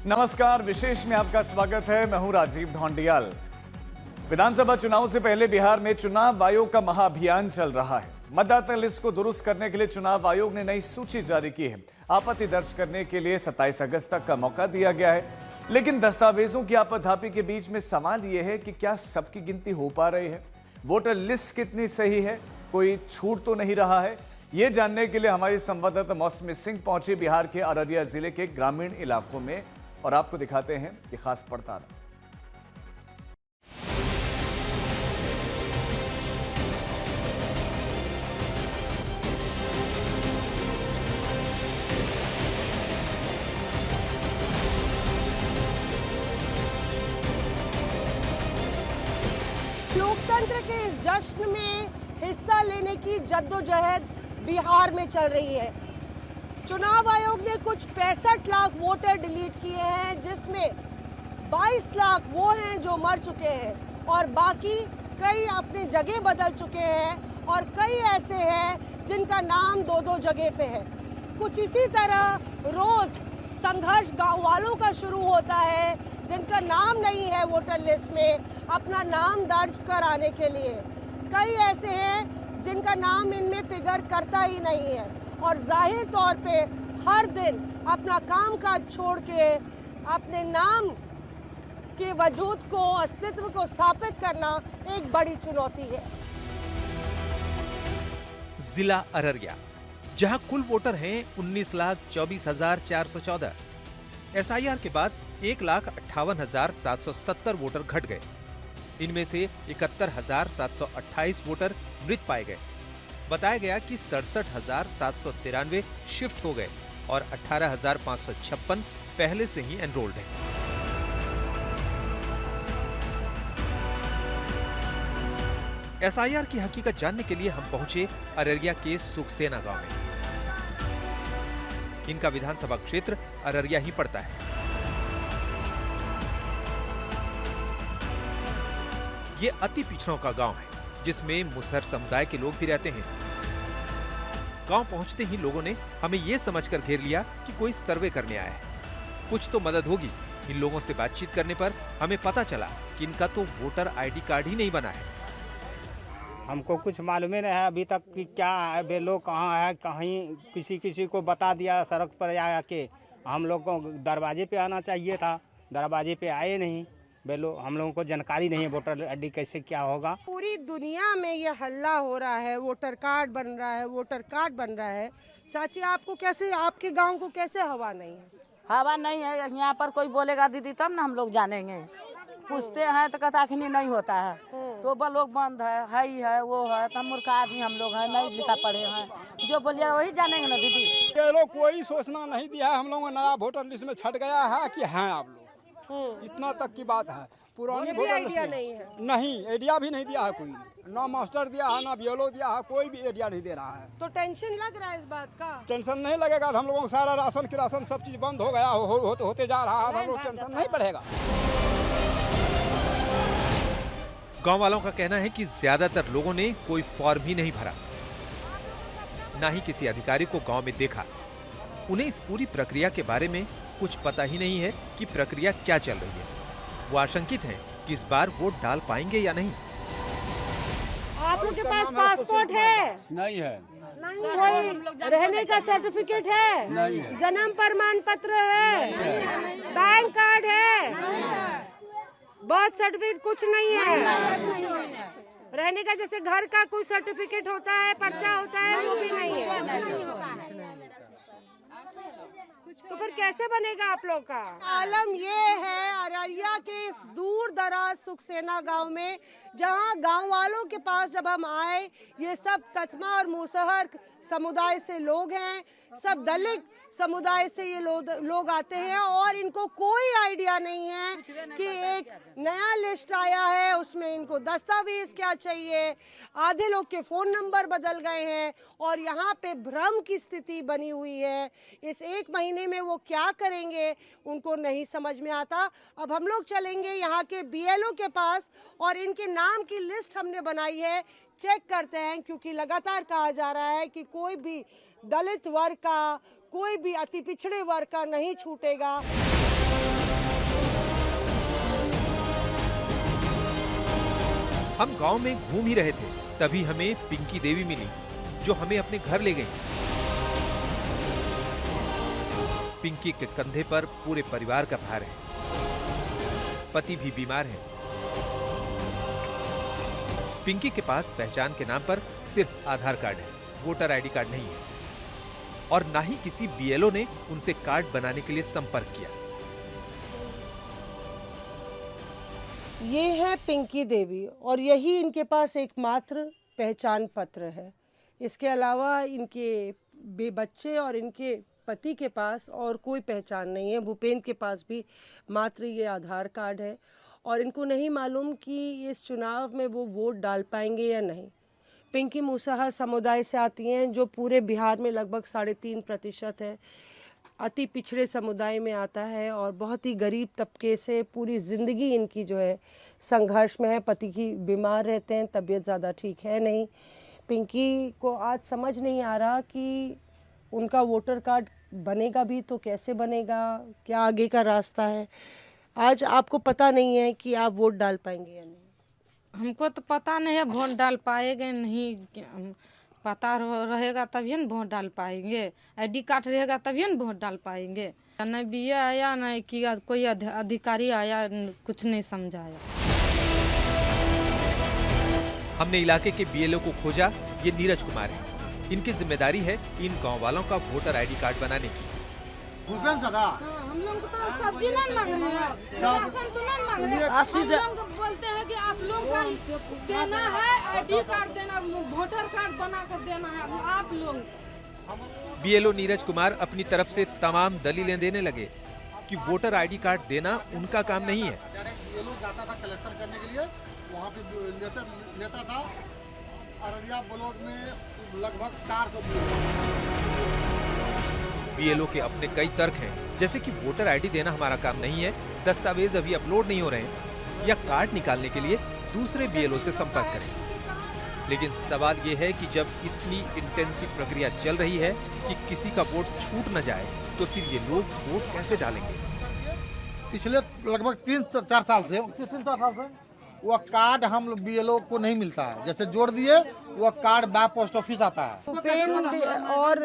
नमस्कार, विशेष में आपका स्वागत है। मैं हूं राजीव ढोंडियाल। विधानसभा चुनाव से पहले बिहार में चुनाव आयोग का महाअभियान चल रहा है। मतदाता लिस्ट को दुरुस्त करने के लिए चुनाव आयोग ने नई सूची जारी की है। आपत्ति दर्ज करने के लिए 27 अगस्त तक का मौका दिया गया है, लेकिन दस्तावेजों की आपाधापी के बीच में सवाल यह है कि क्या सबकी गिनती हो पा रही है, वोटर लिस्ट कितनी सही है, कोई छूट तो नहीं रहा है। ये जानने के लिए हमारी संवाददाता मौसमी सिंह पहुंची बिहार के अररिया जिले के ग्रामीण इलाकों में और आपको दिखाते हैं ये खास पड़ताल। लोकतंत्र के इस जश्न में हिस्सा लेने की जद्दोजहद बिहार में चल रही है। चुनाव आयोग ने कुछ 65 लाख वोटर डिलीट किए हैं, जिसमें 22 लाख वो हैं जो मर चुके हैं और बाकी कई अपने जगह बदल चुके हैं और कई ऐसे हैं जिनका नाम दो दो जगह पे है। कुछ इसी तरह रोज संघर्ष गांव वालों का शुरू होता है जिनका नाम नहीं है वोटर लिस्ट में, अपना नाम दर्ज कराने के लिए। कई ऐसे हैं जिनका नाम इनमें फिगर करता ही नहीं है और जाहिर तौर पे हर दिन अपना काम काज छोड़ के अपने नाम के वजूद को, अस्तित्व को स्थापित करना एक बड़ी चुनौती है। जिला अररिया, जहां कुल वोटर हैं 19,24,414। एसआईआर के बाद 1,58,770 वोटर घट गए। इनमें से 71,728 वोटर मृत पाए गए। बताया गया कि 67,793 शिफ्ट हो गए और 18,556 पहले से ही एनरोल्ड हैं। एसआईआर की हकीकत जानने के लिए हम पहुंचे अररिया के सुखसेना गांव में। इनका विधानसभा क्षेत्र अररिया ही पड़ता है। ये अति पिछड़ों का गांव है, जिसमें मुसहर समुदाय के लोग भी रहते हैं। गांव पहुंचते ही लोगों ने हमें ये समझकर घेर लिया कि कोई सर्वे करने आया है, कुछ तो मदद होगी। इन लोगों से बातचीत करने पर हमें पता चला कि इनका तो वोटर आईडी कार्ड ही नहीं बना है। हमको कुछ मालूम ही नहीं है अभी तक कि क्या है, वे लोग कहाँ है, कहीं किसी को बता दिया सड़क पर आके। हम लोग को दरवाजे पे आना चाहिए था, दरवाजे पे आए नहीं वे लोग। हम लोगों को जानकारी नहीं है वोटर आईडी कैसे क्या होगा। पूरी दुनिया में ये हल्ला हो रहा है, वोटर कार्ड बन रहा है, वोटर कार्ड बन रहा है। चाची, आपको कैसे, आपके गांव को कैसे हवा नहीं है? हवा नहीं है यहाँ पर। कोई बोलेगा दीदी तब ना हम लोग जानेंगे। पूछते हैं तो कहता कि नहीं होता है, तो वो लोग बंद है ही है, वो है। तो हम मूर्ख आदमी हम लोग हैं, नहीं लिखा पढ़े हैं, जो बोलिए वही जानेंगे ना दीदी। ये लोग कोई सूचना नहीं दिया है। हम लोग नया वोटर लिस्ट में छट गया है कि हैं आप लोग, इतना तक की बात है। पुरानी वोटर आइडिया नहीं है। नहीं, आइडिया भी नहीं दिया है कोई। ना मास्टर दिया है, ना बीएलओ दिया है, कोई भी आइडिया नहीं दे रहा है। तो टेंशन लग रहा है इस बात का? टेंशन नहीं लगेगा। हम लोगों को सारा राशन किरासन सब चीज बंद हो गया, होते जा रहा है। हम लोग टेंशन नहीं बढ़ेगा। गांव वालों का कहना है कि ज्यादातर लोगों ने कोई फॉर्म ही नहीं भरा, ना ही किसी अधिकारी को गांव में देखा। उन्हें इस पूरी प्रक्रिया के बारे में कुछ पता ही नहीं है कि प्रक्रिया क्या चल रही है। वो आशंकित हैं कि इस बार वोट डाल पाएंगे या नहीं। आप लोग के पास पासपोर्ट है? नहीं है। कोई रहने का सर्टिफिकेट है? नहीं है। जन्म प्रमाण पत्र है? बैंक कार्ड है? बर्थ सर्टिफिकेट कुछ नहीं है? रहने का जैसे घर का कोई सर्टिफिकेट होता है, पर्चा होता है, वो भी नहीं है। तो फिर कैसे बनेगा आप लोग का? आलम ये है अररिया के इस दूर दराज सुखसेना गांव में, जहां गांव वालों के पास जब हम आए, ये सब कथमा और मुसहर समुदाय से लोग हैं, सब दलित समुदाय से ये लोग आते हैं और इनको कोई आइडिया नहीं है कि एक नया लिस्ट आया है, उसमें इनको दस्तावेज क्या चाहिए। आधे लोग के फ़ोन नंबर बदल गए हैं और यहाँ पे भ्रम की स्थिति बनी हुई है। इस 1 महीने में वो क्या करेंगे उनको नहीं समझ में आता। अब हम लोग चलेंगे यहाँ के बीएलओ के पास और इनके नाम की लिस्ट हमने बनाई है, चेक करते हैं, क्योंकि लगातार कहा जा रहा है कि कोई भी दलित वर्ग का, कोई भी अति पिछड़े वर्ग का नहीं छूटेगा। हम गांव में घूम ही रहे थे, तभी हमें पिंकी देवी मिली, जो हमें अपने घर ले गई। पिंकी के कंधे पर पूरे परिवार का भार है, पति भी बीमार है। पिंकी के पास पहचान के नाम पर सिर्फ आधार कार्ड है, वोटर आईडी कार्ड नहीं है, और ना ही किसी बीएलओ ने उनसे कार्ड बनाने के लिए संपर्क किया। ये है पिंकी देवी और यही इनके पास एकमात्र पहचान पत्र है। इसके अलावा इनके बच्चे और इनके पति के पास और कोई पहचान नहीं है। भूपेंद्र के पास भी मात्र ये आधार कार्ड है और इनको नहीं मालूम कि इस चुनाव में वो वोट डाल पाएंगे या नहीं। पिंकी मुसहर समुदाय से आती हैं, जो पूरे बिहार में लगभग 3.5% है। अति पिछड़े समुदाय में आता है और बहुत ही गरीब तबके से पूरी ज़िंदगी इनकी जो है संघर्ष में है। पति की बीमार रहते हैं, तबीयत ज़्यादा ठीक है नहीं। पिंकी को आज समझ नहीं आ रहा कि उनका वोटर कार्ड बनेगा भी तो कैसे बनेगा, क्या आगे का रास्ता है। आज आपको पता नहीं है कि आप वोट डाल पाएंगे या नहीं। हमको तो पता नहीं है वोट डाल पाएंगे नहीं, पता रहेगा तभी न वोट डाल पाएंगे। आईडी कार्ड रहेगा तभी न वोट डाल पाएंगे। न बीए आया न कि कोई अधिकारी आया, कुछ नहीं समझाया। हमने इलाके के बीएलओ को खोजा। ये नीरज कुमार है। इनकी जिम्मेदारी है इन गांव वालों का वोटर आईडी कार्ड बनाने की। हम लोग को तो सब्जी नहीं मांग रहे हैं, राशन तो नहीं मांग रहे हैं। हम लोग बोलते हैं कि आप लोग का देना है, आईडी कार्ड देना, वोटर कार्ड बना कर देना है आप लोग। बीएलओ नीरज कुमार अपनी तरफ से तमाम दलीलें देने लगे कि वोटर आईडी कार्ड देना उनका काम नहीं है। बीएलओ जाता था कलेक्शन करने के लिए, वहाँ पे लेता था। अररिया ब्लॉक में लगभग 400 बीएलओ के अपने कई तर्क हैं, जैसे कि वोटर आईडी देना हमारा काम नहीं है, दस्तावेज अभी अपलोड नहीं हो रहे हैं, या कार्ड निकालने के लिए दूसरे बीएलओ से संपर्क करें। लेकिन सवाल ये है कि जब इतनी इंटेंसिव प्रक्रिया चल रही है कि किसी का वोट छूट न जाए, तो फिर ये लोग वोट कैसे डालेंगे? पिछले लगभग 3-4 साल से वो कार्ड हम बीएलओ को नहीं मिलता है। जैसे जोड़ दिए वो कार्ड बैक पोस्ट ऑफिस आता है। भूपेंद्र और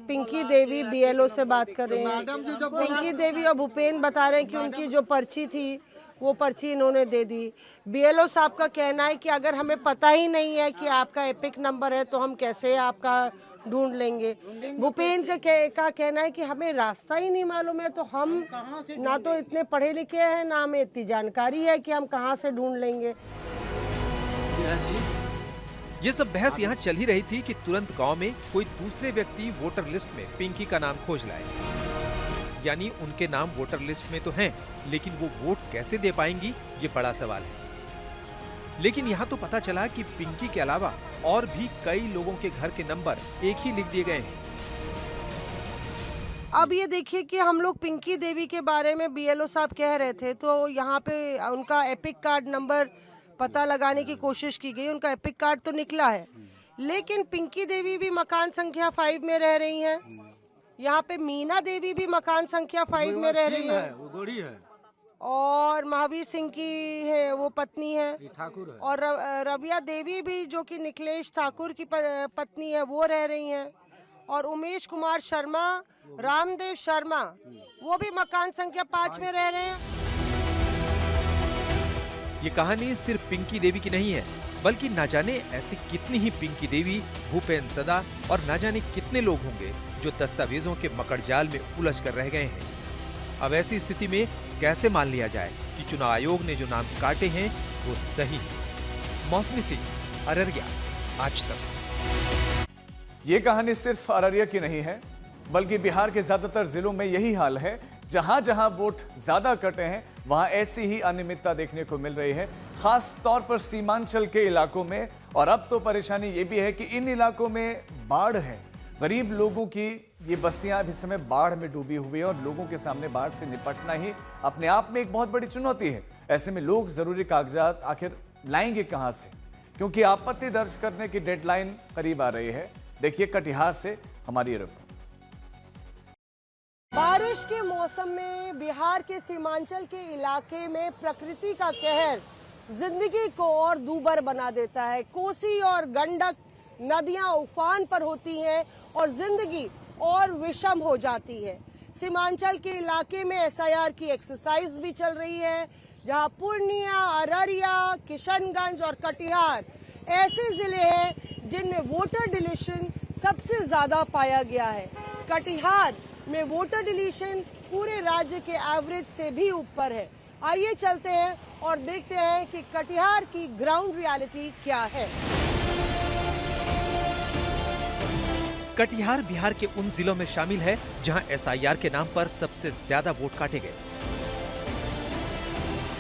पिंकी देवी बीएलओ से बात कर रहे हैं। पिंकी देवी और भूपेंद्र बता रहे हैं कि उनकी जो पर्ची थी वो पर्ची इन्होंने दे दी। बीएलओ साहब का कहना है कि अगर हमें पता ही नहीं है कि आपका एपिक नंबर है तो हम कैसे आपका ढूंढ लेंगे। भूपेंद्र का कहना है कि हमें रास्ता ही नहीं मालूम है, तो हम ना तो इतने पढ़े लिखे हैं, ना हमें इतनी जानकारी है कि हम कहाँ से ढूंढ लेंगे। ये सब बहस यहाँ चल ही रही थी कि तुरंत गांव में कोई दूसरे व्यक्ति वोटर लिस्ट में पिंकी का नाम खोज लाए। यानी उनके नाम वोटर लिस्ट में तो हैं, लेकिन वो वोट कैसे दे पाएंगी, ये बड़ा सवाल है। लेकिन यहाँ तो पता चला कि पिंकी के अलावा और भी कई लोगों के घर के नंबर एक ही लिख दिए गए हैं। अब ये देखिए कि हम लोग पिंकी देवी के बारे में बीएलओ साहब कह रहे थे, तो यहाँ पे उनका एपिक कार्ड नंबर पता लगाने की कोशिश की गई। उनका एपिक कार्ड तो निकला है, लेकिन पिंकी देवी भी मकान संख्या 5 में रह रही हैं। यहाँ पे मीना देवी भी मकान संख्या 5 में रह रही है, और महावीर सिंह की है वो पत्नी है, और रविया देवी भी जो कि निखिलेश ठाकुर की पत्नी है वो रह रही हैं, और उमेश कुमार शर्मा, रामदेव शर्मा वो भी मकान संख्या 5 में रह रहे हैं। ये कहानी सिर्फ पिंकी देवी की नहीं है, बल्कि ना जाने ऐसी कितनी ही पिंकी देवी, भूपेंद्र सदा और ना जाने कितने लोग होंगे जो दस्तावेजों के मकड़जाल में उलझ कर रह गए हैं। अब ऐसी स्थिति में कैसे मान लिया जाए कि चुनाव आयोग ने जो नाम काटे हैं वो सही है? मौसमी सिंह, अररिया, आज तक। ये कहानी सिर्फ अररिया की नहीं है, बल्कि बिहार के ज्यादातर जिलों में यही हाल है। जहां जहां वोट ज्यादा कटे हैं वहां ऐसी ही अनियमितता देखने को मिल रही है, खास तौर पर सीमांचल के इलाकों में। और अब तो परेशानी ये भी है कि इन इलाकों में बाढ़ है। गरीब लोगों की ये बस्तियां अब इस समय बाढ़ में डूबी हुई है, और लोगों के सामने बाढ़ से निपटना ही अपने आप में एक बहुत बड़ी चुनौती है। ऐसे में लोग जरूरी कागजात आखिर लाएंगे कहां से, क्योंकि आपत्ति दर्ज करने की डेडलाइन करीब आ रही है। देखिए कटिहार से हमारी रिपोर्ट। बारिश के मौसम में बिहार के सीमांचल के इलाके में प्रकृति का कहर जिंदगी को और दूभर बना देता है। कोसी और गंडक नदियां उफान पर होती हैं और जिंदगी और विषम हो जाती है। सीमांचल के इलाके में एसआईआर की एक्सरसाइज भी चल रही है, जहां पूर्णिया, अररिया, किशनगंज और कटिहार ऐसे जिले हैं जिनमें वोटर डिलीशन सबसे ज्यादा पाया गया है। कटिहार में वोटर डिलीशन पूरे राज्य के एवरेज से भी ऊपर है। आइए चलते हैं और देखते हैं कि कटिहार की ग्राउंड रियलिटी क्या है। कटिहार बिहार के उन जिलों में शामिल है जहां एसआईआर के नाम पर सबसे ज्यादा वोट काटे गए।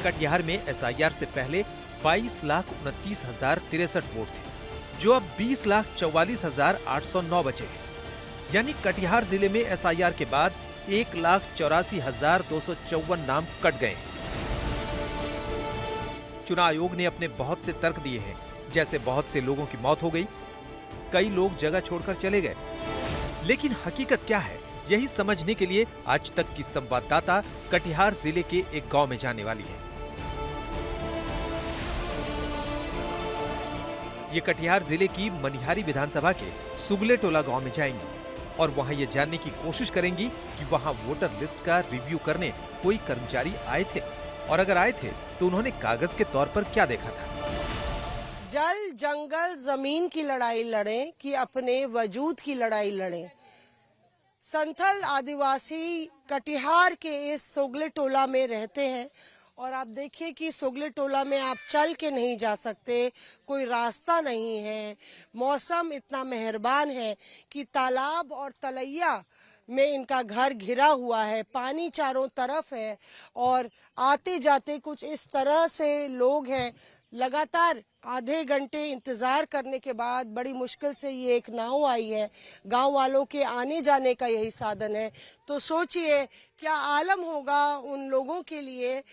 कटिहार में एसआईआर से पहले 22,29,063 वोट थे, जो अब 20,44,809 बचे हैं। यानी कटिहार जिले में एसआईआर के बाद 1,84,254 नाम कट गए हैं। चुनाव आयोग ने अपने बहुत से तर्क दिए हैं, जैसे बहुत से लोगों की मौत हो गई, कई लोग जगह छोड़कर चले गए। लेकिन हकीकत क्या है, यही समझने के लिए आज तक की संवाददाता कटिहार जिले के एक गांव में जाने वाली है। ये कटिहार जिले की मनिहारी विधानसभा के सुगले टोला गांव में जाएंगी और वहां ये जानने की कोशिश करेंगी कि वहां वोटर लिस्ट का रिव्यू करने कोई कर्मचारी आए थे, और अगर आए थे तो उन्होंने कागज के तौर पर क्या देखा था। जल, जंगल, जमीन की लड़ाई लड़ें कि अपने वजूद की लड़ाई लड़ें। संथल आदिवासी कटिहार के इस सोगले टोला में रहते हैं और आप देखिए कि सोगले टोला में आप चल के नहीं जा सकते, कोई रास्ता नहीं है। मौसम इतना मेहरबान है कि तालाब और तलैया में इनका घर घिरा हुआ है, पानी चारों तरफ है और आते जाते कुछ इस तरह से लोग हैं। लगातार आधे घंटे इंतजार करने के बाद बड़ी मुश्किल से ये एक नाव आई है। गांव वालों के आने जाने का यही साधन है। तो सोचिए क्या आलम होगा उन लोगों के लिए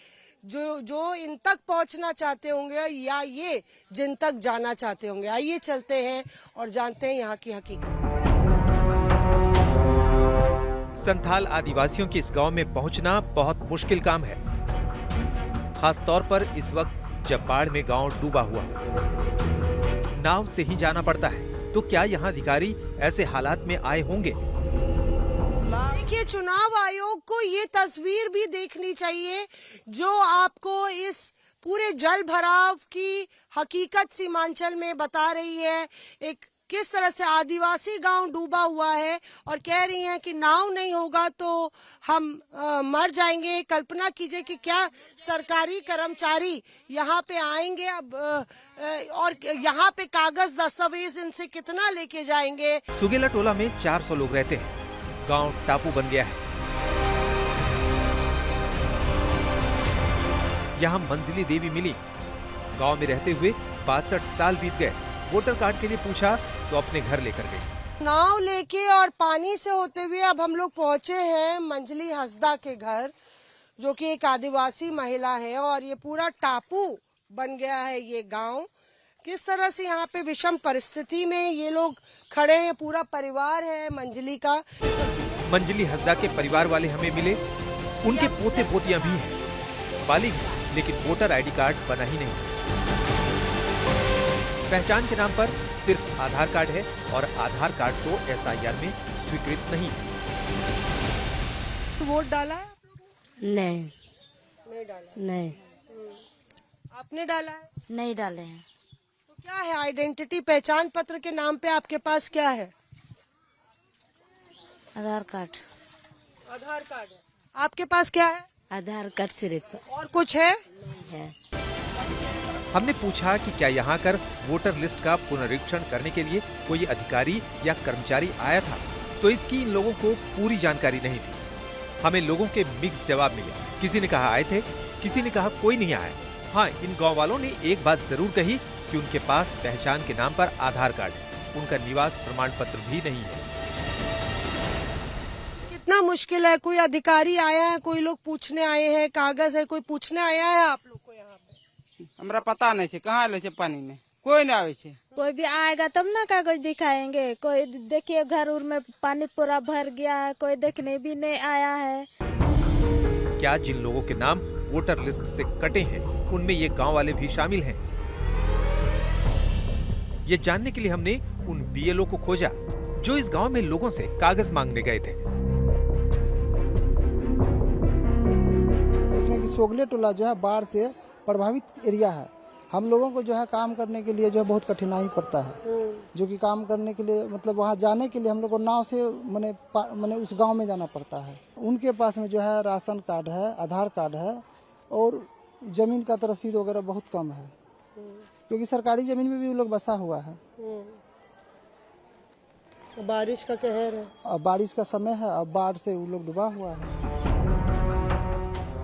जो इन तक पहुंचना चाहते होंगे या ये जिन तक जाना चाहते होंगे। आइए चलते हैं और जानते हैं यहाँ की हकीकत। संथाल आदिवासियों के इस गांव में पहुंचना बहुत मुश्किल काम है, खास तौर पर इस वक्त जब बाढ़ में गांव डूबा हुआ। नाव से ही जाना पड़ता है, तो क्या यहाँ अधिकारी ऐसे हालात में आए होंगे? देखिए, चुनाव आयोग को ये तस्वीर भी देखनी चाहिए जो आपको इस पूरे जल भराव की हकीकत सीमांचल में बता रही है। एक किस तरह से आदिवासी गांव डूबा हुआ है और कह रही हैं कि नाव नहीं होगा तो हम मर जाएंगे। कल्पना कीजिए कि क्या सरकारी कर्मचारी यहाँ पे आएंगे अब और यहाँ पे कागज दस्तावेज इनसे कितना लेके जाएंगे। सुगेला टोला में 400 लोग रहते हैं। गांव टापू बन गया है। यहाँ मंजिली देवी मिली। गांव में रहते हुए 62 साल बीत गए। वोटर कार्ड के लिए पूछा तो अपने घर लेकर गए। नाव लेके और पानी से होते हुए अब हम लोग पहुंचे हैं मंजली हसदा के घर, जो कि एक आदिवासी महिला है और ये पूरा टापू बन गया है ये गांव। किस तरह से यहाँ पे विषम परिस्थिति में ये लोग खड़े हैं, पूरा परिवार है मंजली का। मंजली हसदा के परिवार वाले हमें मिले। उनके पोते पोतियां भी हैं, बालिग, लेकिन वोटर आईडी कार्ड बना ही नहीं। पहचान के नाम पर सिर्फ आधार कार्ड है और आधार कार्ड तो एसआईआर में स्वीकृत नहीं है। वोट डाला है? नहीं डाला। नहीं आपने डाला है? नहीं डाले हैं। तो क्या है आइडेंटिटी पहचान पत्र के नाम पे आपके पास क्या है? आधार कार्ड। आधार कार्ड है। आपके पास क्या है? आधार कार्ड सिर्फ। और कुछ है? नहीं है। हमने पूछा कि क्या यहाँ कर वोटर लिस्ट का पुनरीक्षण करने के लिए कोई अधिकारी या कर्मचारी आया था, तो इसकी इन लोगों को पूरी जानकारी नहीं थी। हमें लोगों के मिक्स जवाब मिले। किसी ने कहा आए थे, किसी ने कहा कोई नहीं आया। हाँ, इन गांव वालों ने एक बात जरूर कही कि उनके पास पहचान के नाम पर आधार कार्ड है, उनका निवास प्रमाण पत्र भी नहीं है। कितना मुश्किल है। कोई अधिकारी आया है, कोई लोग पूछने आए हैं, कागज है, कोई पूछने आया है आप लोग को यहाँ पे? हमरा पता नहीं है कहाँ ले पानी में कोई नहीं आवे छे। कोई भी आएगा तब ना कागज दिखाएंगे। कोई देखिए घर उर में पानी पूरा भर गया है, कोई देखने भी नहीं आया है। क्या जिन लोगों के नाम वोटर लिस्ट से कटे हैं उनमें ये गांव वाले भी शामिल हैं। ये जानने के लिए हमने उन बीएलओ को खोजा जो इस गांव में लोगों से कागज मांगने गए थे। जिसमें कि सोगले टोला जो है बाढ़ से प्रभावित एरिया है। हम लोगों को जो है काम करने के लिए जो है बहुत कठिनाई पड़ता है, जो कि काम करने के लिए मतलब वहाँ जाने के लिए हम लोग को नाव से मने उस गांव में जाना पड़ता है। उनके पास में जो है राशन कार्ड है, आधार कार्ड है और जमीन का तो रसीद वगैरह बहुत कम है, क्योंकि सरकारी जमीन में भी वो लोग बसा हुआ है। बारिश का कहर है, अब बारिश का समय है, अब बाढ़ से वो लोग डूबा हुआ है।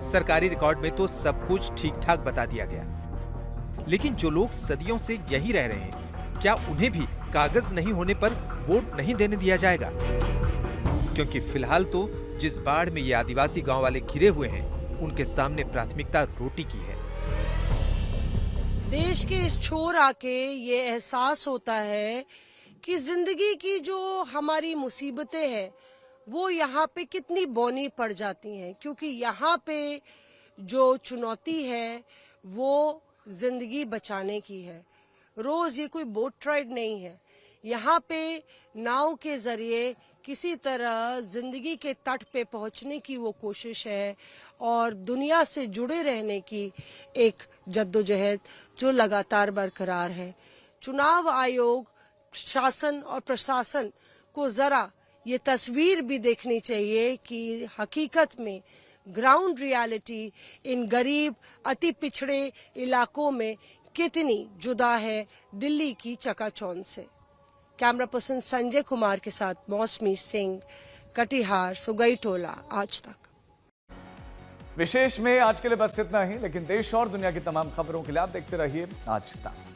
सरकारी रिकॉर्ड में तो सब कुछ ठीक ठाक बता दिया गया, लेकिन जो लोग सदियों से यही रह रहे हैं, क्या उन्हें भी कागज नहीं होने पर वोट नहीं देने दिया जाएगा? क्योंकि फिलहाल तो जिस बाढ़ में ये आदिवासी गांव वाले घिरे हुए हैं, उनके सामने प्राथमिकता रोटी की है। देश के इस छोर आके ये एहसास होता है कि जिंदगी की जो हमारी मुसीबतें हैं वो यहाँ पे कितनी बौनी पड़ जाती हैं, क्योंकि यहाँ पे जो चुनौती है वो जिंदगी बचाने की है। रोज ये कोई बोट राइड नहीं है, यहाँ पे नाव के जरिए किसी तरह जिंदगी के तट पे पहुंचने की वो कोशिश है और दुनिया से जुड़े रहने की एक जद्दोजहद जो लगातार बरकरार है। चुनाव आयोग, शासन और प्रशासन को जरा ये तस्वीर भी देखनी चाहिए कि हकीकत में ग्राउंड रियलिटी इन गरीब अति पिछड़े इलाकों में कितनी जुदा है दिल्ली की चकाचौंध से। कैमरा पर्सन संजय कुमार के साथ मौसमी सिंह, कटिहार, सुगईटोला, आज तक। विशेष में आज के लिए बस इतना ही, लेकिन देश और दुनिया की तमाम खबरों के लिए आप देखते रहिए आज तक।